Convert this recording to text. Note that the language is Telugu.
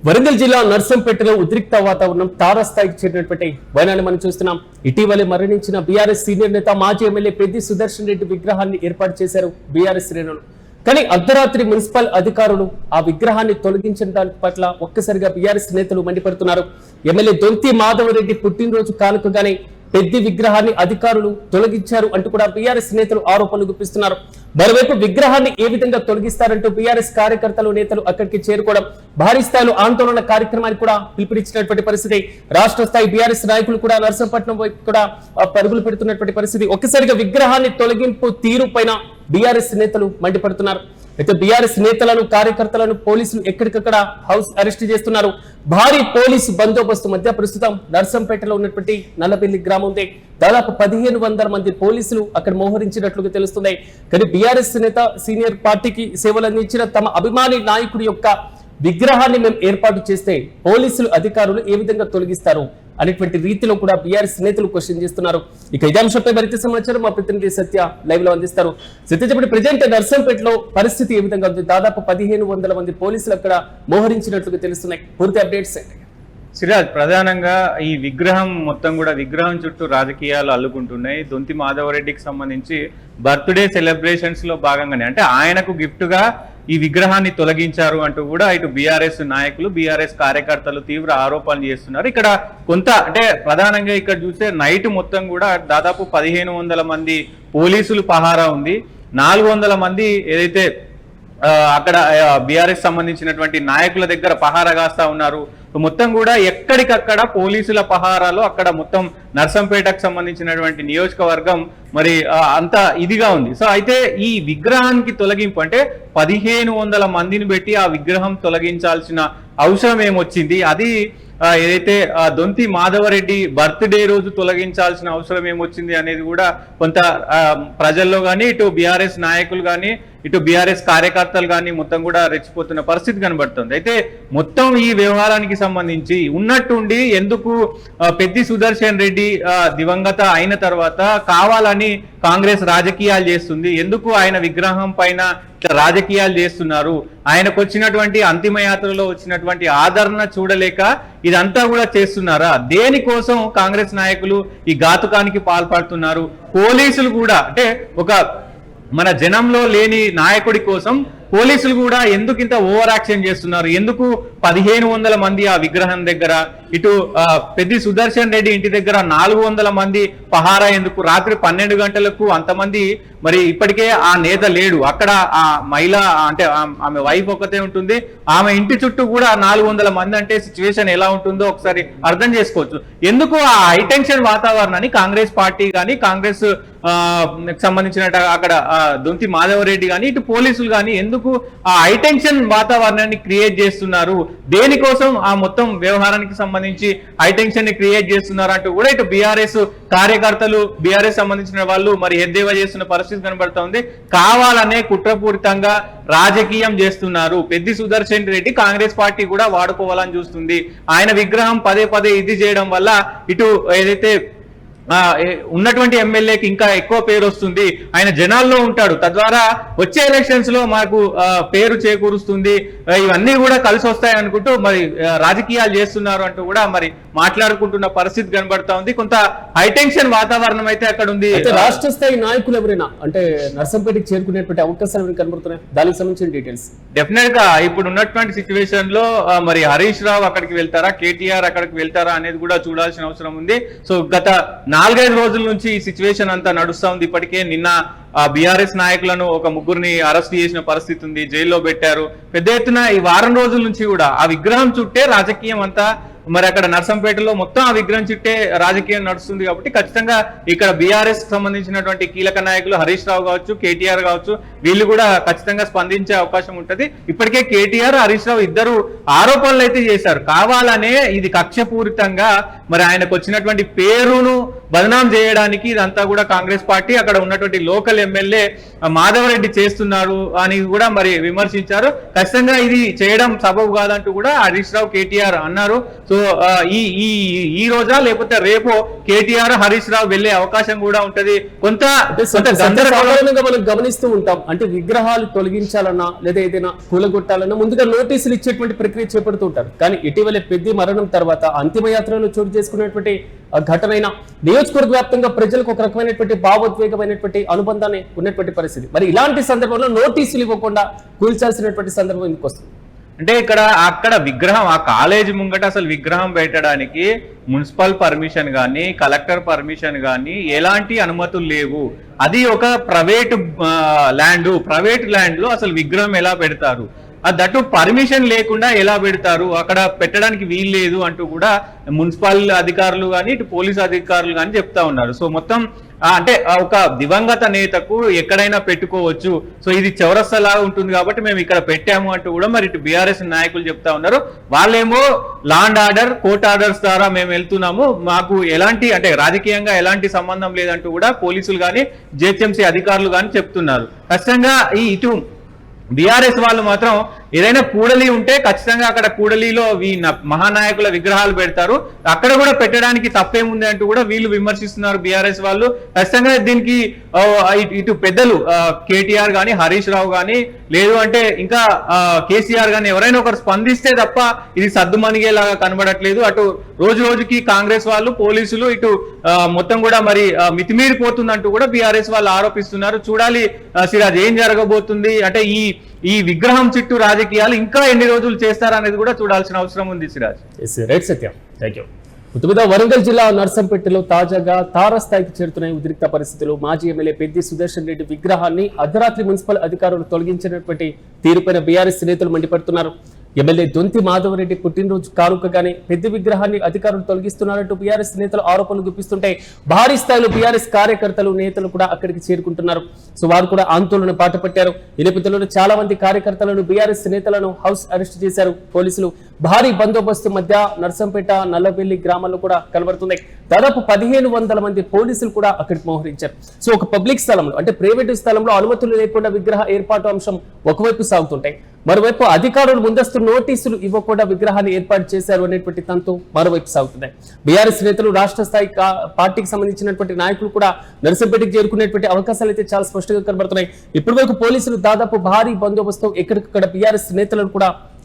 వరంగల్ జిల్లా నర్సంపేటలో ఉద్రిక్త వాతావరణం తారాస్థాయికి చేరినటువంటి వైనాన్ని మనం చూస్తున్నాం. ఇటీవలే మరణించిన బీఆర్ఎస్ సీనియర్ నేత మాజీ ఎమ్మెల్యే పెద్ది సుదర్శన్ రెడ్డి విగ్రహాన్ని ఏర్పాటు చేశారు బీఆర్ఎస్ శ్రేణులు. కానీ అర్ధరాత్రి మున్సిపల్ అధికారులు ఆ విగ్రహాన్ని తొలగించిన దాని పట్ల ఒక్కసారిగా బీఆర్ఎస్ నేతలు మండిపడుతున్నారు. ఎమ్మెల్యే దొంతి మాధవరెడ్డి పుట్టినరోజు కానుకగానే పెద్ది విగ్రహాన్ని అధికారులు తొలగించారు అంటూ కూడా బీఆర్ఎస్ నేతలు ఆరోపణలు గుప్పిస్తున్నారు. మరోవైపు విగ్రహాన్ని ఏ విధంగా తొలగిస్తారంటూ బీఆర్ఎస్ కార్యకర్తలు నేతలు అక్కడికి చేరుకోవడం, భారీ స్థాయిలో ఆందోళన కార్యక్రమానికి కూడా పిలుపునిచ్చినటువంటి పరిస్థితి. రాష్ట్ర స్థాయి బీఆర్ఎస్ నాయకులు కూడా నర్సంపట్నం వైపు కూడా పరుగులు పెడుతున్నటువంటి పరిస్థితి. ఒక్కసారిగా విగ్రహాన్ని తొలగింపు తీరు పైన బీఆర్ఎస్ నేతలు మండిపడుతున్నారు. అయితే బీఆర్ఎస్ నేతలను కార్యకర్తలను పోలీసులు ఎక్కడికక్కడ హౌస్ అరెస్ట్ చేస్తున్నారు. భారీ పోలీసు బందోబస్తు మధ్య ప్రస్తుతం నర్సంపేటలో ఉన్నటువంటి నల్లబెల్లి గ్రామం ఉంది. దాదాపు 1500 మంది పోలీసులు అక్కడ మోహరించినట్లుగా తెలుస్తుంది. కానీ బీఆర్ఎస్ నేత సీనియర్ పార్టీకి సేవలు అందించిన తమ అభిమాని నాయకుడి యొక్క విగ్రహాన్ని మేము ఏర్పాటు చేస్తే పోలీసులు అధికారులు ఏ విధంగా తొలగిస్తారు అనేటువంటి రీతిలో కూడా బీఆర్ఎస్ నేతలు క్వశ్చన్ చేస్తున్నారు. ఇక ఇదే అంశంపై మరింత సమాచారం మా ప్రతినిధి సత్య లైవ్ లో అందిస్తారు. సత్య, చెప్పండి, ప్రజెంట్ నర్సంపేటలో పరిస్థితి ఏ విధంగా ఉంది? దాదాపు 1500 మంది పోలీసులు అక్కడ మోహరించినట్లుగా తెలుస్తున్నాయి. పూర్తి అప్డేట్స్ ఏంటి? సిరాజ్, ప్రధానంగా ఈ విగ్రహం మొత్తం కూడా విగ్రహం చుట్టూ రాజకీయాలు అల్లుకుంటున్నాయి. దొంతి మాధవరెడ్డికి సంబంధించి బర్త్డే సెలబ్రేషన్స్ లో భాగంగానే అంటే ఆయనకు గిఫ్ట్ గా ఈ విగ్రహాన్ని తొలగించారు అంటూ కూడా ఇటు బీఆర్ఎస్ నాయకులు, బీఆర్ఎస్ కార్యకర్తలు తీవ్ర ఆరోపణలు చేస్తున్నారు. ఇక్కడ కొంత అంటే ప్రధానంగా ఇక్కడ చూస్తే నైట్ మొత్తం కూడా దాదాపు 1500 మంది పోలీసులు పహారా ఉంది. 400 మంది ఏదైతే అక్కడ బీఆర్ఎస్ సంబంధించినటువంటి నాయకుల దగ్గర పహారా కాస్తా ఉన్నారు. మొత్తం కూడా ఎక్కడికక్కడ పోలీసుల పహారాలు అక్కడ మొత్తం నర్సంపేటకు సంబంధించినటువంటి నియోజకవర్గం మరి అంత ఇదిగా ఉంది. సో అయితే ఈ విగ్రహానికి తొలగింపు అంటే 1500 మందిని పెట్టి ఆ విగ్రహం తొలగించాల్సిన అవసరం ఏమొచ్చింది? అది ఏదైతే దొంతి మాధవరెడ్డి బర్త్డే రోజు తొలగించాల్సిన అవసరం ఏమొచ్చింది అనేది కూడా కొంత ప్రజల్లో కానీ ఇటు బీఆర్ఎస్ నాయకులు కానీ ఇటు బీఆర్ఎస్ కార్యకర్తలు కానీ మొత్తం కూడా రెచ్చిపోతున్న పరిస్థితి కనబడుతుంది. అయితే మొత్తం ఈ వ్యవహారానికి సంబంధించి ఉన్నట్టుండి ఎందుకు పెద్ది సుదర్శన్ రెడ్డి దివంగత అయిన తర్వాత కావాలని కాంగ్రెస్ రాజకీయాలు చేస్తుంది? ఎందుకు ఆయన విగ్రహం పైన రాజకీయాలు చేస్తున్నారు? ఆయనకు వచ్చినటువంటి అంతిమయాత్రలో వచ్చినటువంటి ఆదరణ చూడలేక ఇదంతా కూడా చేస్తున్నారా? దేనికోసం కాంగ్రెస్ నాయకులు ఈ ఘాతుకానికి పాల్పడుతున్నారు? పోలీసులు కూడా అంటే ఒక మన జనంలో లేని నాయకుడి కోసం పోలీసులు కూడా ఎందుకు ఇంత ఓవర్ యాక్షన్ చేస్తున్నారు? ఎందుకు 1500 మంది ఆ విగ్రహం దగ్గర, ఇటు పెద్ది సుదర్శన్ రెడ్డి ఇంటి దగ్గర 400 మంది పహారా ఎందుకు? రాత్రి 12 గంటలకు అంతమంది మరి ఇప్పటికే ఆ నేత లేడు అక్కడ. ఆ మహిళ అంటే ఆమె వైఫ్ ఒకతే ఉంటుంది, ఆమె ఇంటి చుట్టూ కూడా 400 మంది అంటే సిచ్యువేషన్ ఎలా ఉంటుందో ఒకసారి అర్థం చేసుకోవచ్చు. ఎందుకు ఆ హైటెన్షన్ వాతావరణాన్ని కాంగ్రెస్ పార్టీ కానీ కాంగ్రెస్ సంబంధించిన అక్కడ దొంతి మాధవరెడ్డి కానీ ఇటు పోలీసులు కానీ ఎందుకు ఆ హైటెన్షన్ వాతావరణాన్ని క్రియేట్ చేస్తున్నారు? దేనికోసం ఆ మొత్తం వ్యవహారానికి సంబంధించి హైటెన్షన్ ని క్రియేట్ చేస్తున్నారు అంటూ కూడా ఇటు బీఆర్ఎస్ కార్యకర్తలు, బీఆర్ఎస్ సంబంధించిన వాళ్ళు మరి ఎద్దేవా చేస్తున్న పరిస్థితి కనబడుతోంది. కావాలనే కుట్రపూరితంగా రాజకీయం చేస్తున్నారు. పెద్ది సుదర్శన్ రెడ్డి కాంగ్రెస్ పార్టీ కూడా వాడుకోవాలని చూస్తుంది. ఆయన విగ్రహం పదే పదే ఇది చేయడం వల్ల ఇటు ఏదైతే ఉన్నటువంటి ఎమ్మెల్యేకి ఇంకా ఎక్కువ పేరు వస్తుంది, ఆయన జనాల్లో ఉంటాడు, తద్వారా వచ్చే ఎలక్షన్స్ లో మాకు పేరు చేకూరుస్తుంది, ఇవన్నీ కూడా కలిసి వస్తాయి అనుకుంటూ మరి రాజకీయాలు చేస్తున్నారు అంటూ కూడా మరి మాట్లాడుకుంటున్న పరిస్థితి కనబడతా ఉంది. కొంత హైటెన్షన్ వాతావరణం అయితే అక్కడ ఉంది. రాష్ట్ర స్థాయి నాయకులు ఎవరైనా అంటే నర్సంపేటకి చేరుకునేటువంటి అవకాశాలు కనబడుతున్నాయి? దానికి సంబంధించిన డీటెయిల్స్ డెఫినెట్ గా ఇప్పుడు ఉన్నటువంటి సిచ్యువేషన్ లో మరి హరీష్ రావు అక్కడికి వెళ్తారా, కేటీఆర్ అక్కడికి వెళ్తారా అనేది కూడా చూడాల్సిన అవసరం ఉంది. సో గత 4-5 రోజుల నుంచి ఈ సిచ్యువేషన్ అంతా నడుస్తా ఉంది. ఇప్పటికే నిన్న బీఆర్ఎస్ నాయకులను ఒక 3 అరెస్ట్ చేసిన పరిస్థితి ఉంది, జైల్లో పెట్టారు. పెద్ద ఎత్తున ఈ వారం రోజుల నుంచి కూడా ఆ విగ్రహం చుట్టే రాజకీయం అంతా మరి అక్కడ నర్సంపేటలో మొత్తం ఆ విగ్రహం చుట్టే రాజకీయం నడుస్తుంది. కాబట్టి ఖచ్చితంగా ఇక్కడ బీఆర్ఎస్ సంబంధించినటువంటి కీలక నాయకులు హరీష్ రావు కావచ్చు, కేటీఆర్ కావచ్చు, వీళ్ళు కూడా ఖచ్చితంగా స్పందించే అవకాశం ఉంటది. ఇప్పటికే కేటీఆర్, హరీష్ రావు ఇద్దరు ఆరోపణలు అయితే చేశారు. కావాలనే ఇది కక్షపూరితంగా మరి ఆయనకు వచ్చినటువంటి పేరును బదనాం చేయడానికి ఇదంతా కూడా కాంగ్రెస్ పార్టీ అక్కడ ఉన్నటువంటి లోకల్ ఎమ్మెల్యే మాధవరెడ్డి చేస్తున్నారు అని కూడా మరి విమర్శించారు. ఖచ్చితంగా ఇది చేయడం సబబు కాదంటూ కూడా హరీష్ రావు కేటీఆర్ అన్నారు. సో ఈ రోజా లేకపోతే రేపు కేటీఆర్ హరీష్ రావు వెళ్లే అవకాశం కూడా ఉంటది. సాధారణంగా మనం గమనిస్తూ ఉంటాం, అంటే విగ్రహాలు తొలగించాలన్నా లేదా ఏదైనా కూలగొట్టాలన్నా ముందుగా నోటీసులు ఇచ్చేటువంటి ప్రక్రియ చేపడుతూ ఉంటారు. కానీ ఇటీవల పెద్ది మరణం తర్వాత అంతిమయాత్రలో చోటు చేసుకున్నటువంటి ఘటనైన నియోజకవర్గ వ్యాప్తంగా ప్రజలకు ఒక రకమైనటువంటి భావోద్వేగమైనటువంటి అనుబంధాన్ని ఉన్నటువంటి పరిస్థితి. మరి ఇలాంటి సందర్భంలో నోటీసులు ఇవ్వకుండా కూల్చాల్సినటువంటి సందర్భం ఎందుకు వస్తుంది? అంటే అక్కడ విగ్రహం ఆ కాలేజీ ముంగట అసలు విగ్రహం పెట్టడానికి మున్సిపల్ పర్మిషన్ కానీ కలెక్టర్ పర్మిషన్ కానీ ఎలాంటి అనుమతులు లేవు. అది ఒక ప్రైవేట్ ల్యాండ్ లో అసలు విగ్రహం ఎలా పెడతారు, దట్టు పర్మిషన్ లేకుండా ఎలా పెడతారు, అక్కడ పెట్టడానికి వీలు లేదు అంటూ కూడా మున్సిపల్ అధికారులు కానీ ఇటు పోలీసు అధికారులు కానీ చెప్తా ఉన్నారు. సో మొత్తం అంటే ఒక దివంగత నేతకు ఎక్కడైనా పెట్టుకోవచ్చు, సో ఇది చౌరస్తలాగా ఉంటుంది కాబట్టి మేము ఇక్కడ పెట్టాము అంటూ కూడా మరి ఇటు బీఆర్ఎస్ నాయకులు చెప్తా ఉన్నారు. వాళ్ళేమో లాండ్ ఆర్డర్ కోర్ట్ ఆర్డర్స్ ద్వారా మేము వెళ్తున్నాము, మాకు ఎలాంటి అంటే రాజకీయంగా ఎలాంటి సంబంధం లేదంటూ కూడా పోలీసులు కానీ జిహెచ్ఎంసీ అధికారులు కానీ చెప్తున్నారు. ఖచ్చితంగా ఇటు బీఆర్ఎస్ వాళ్ళు మాత్రం ఏదైనా కూడలి ఉంటే ఖచ్చితంగా అక్కడ కూడలిలో మహానాయకుల విగ్రహాలు పెడతారు, అక్కడ కూడా పెట్టడానికి తప్పేముంది అంటూ కూడా వీళ్ళు విమర్శిస్తున్నారు బీఆర్ఎస్ వాళ్ళు. ఖచ్చితంగా దీనికి ఇటు పెద్దలు కేటీఆర్ కానీ హరీష్ రావు కానీ లేదు అంటే ఇంకా కేసీఆర్ కానీ ఎవరైనా ఒకరు స్పందిస్తే తప్ప ఇది సద్దుమణిగేలాగా కనబడట్లేదు. అటు రోజు రోజుకి కాంగ్రెస్ వాళ్ళు పోలీసులు ఇటు మొత్తం కూడా మరి మితిమీరిపోతుందంటూ కూడా బీఆర్ఎస్ వాళ్ళు ఆరోపిస్తున్నారు. చూడాలి సిరాజ్ ఏం జరగబోతుంది, అంటే ఈ విగ్రహం చుట్టూ రాజకీయాలు ఇంకా ఎన్ని రోజులు చేస్తారనేది కూడా చూడాల్సిన అవసరం ఉంది Siraj. Right Satyam, thank you. మొత్తం వరంగల్ జిల్లా నర్సంపేటలో తాజాగా తారస్థాయికి చేరుతున్నాయి ఉద్రిక్త పరిస్థితులు. మాజీ ఎమ్మెల్యే పెద్ది సుదర్శన్ రెడ్డి విగ్రహాన్ని అర్ధరాత్రి మున్సిపల్ అధికారులు తొలగించినటువంటి తీరుపైన బీఆర్ఎస్ నేతలు మండిపడుతున్నారు. ఎమ్మెల్యే దొంతి మాధవరెడ్డి పుట్టినరోజు కానుకగానే పెద్ద విగ్రహాన్ని అధికారులు తొలగిస్తున్నారంటూ బీఆర్ఎస్ నేతలు ఆరోపణలు గుప్పిస్తుంటే భారీ స్థాయిలో బీఆర్ఎస్ కార్యకర్తలు నేతలు కూడా అక్కడికి చేరుకుంటున్నారు. సో వారు కూడా ఆందోళన పాటుపట్టారు. ఈ నేపథ్యంలో చాలా మంది కార్యకర్తలను బీఆర్ఎస్ నేతలను హౌస్ అరెస్ట్ చేశారు పోలీసులు. భారీ బందోబస్తు మధ్య నర్సంపేట నల్లవెల్లి గ్రామాల్లో కూడా కనబడుతున్నాయి. దాదాపు 1500 మంది పోలీసులు కూడా అక్కడికి మోహరించారు. సో ఒక పబ్లిక్ స్థలంలో అంటే ప్రైవేటు స్థలంలో అనుమతులు లేకుండా విగ్రహ ఏర్పాటు అంశం ఒకవైపు సాగుతుంటాయి, మరోవైపు అధికారులు ముందస్తు నోటీసులు ఇవ్వకుండా విగ్రహాన్ని ఏర్పాటు చేశారు అనేటువంటి తంతు మరోవైపు సాగుతున్నాయి. బీఆర్ఎస్ నేతలు రాష్ట్ర స్థాయి పార్టీకి సంబంధించినటువంటి నాయకులు కూడా నర్సంపేటకి చేరుకునేటువంటి అవకాశాలు అయితే చాలా స్పష్టంగా కనబడుతున్నాయి. ఇప్పటి వరకు పోలీసులు దాదాపు భారీ బందోబస్తు ఎక్కడికక్కడ బీఆర్ఎస్ నేతలను కూడా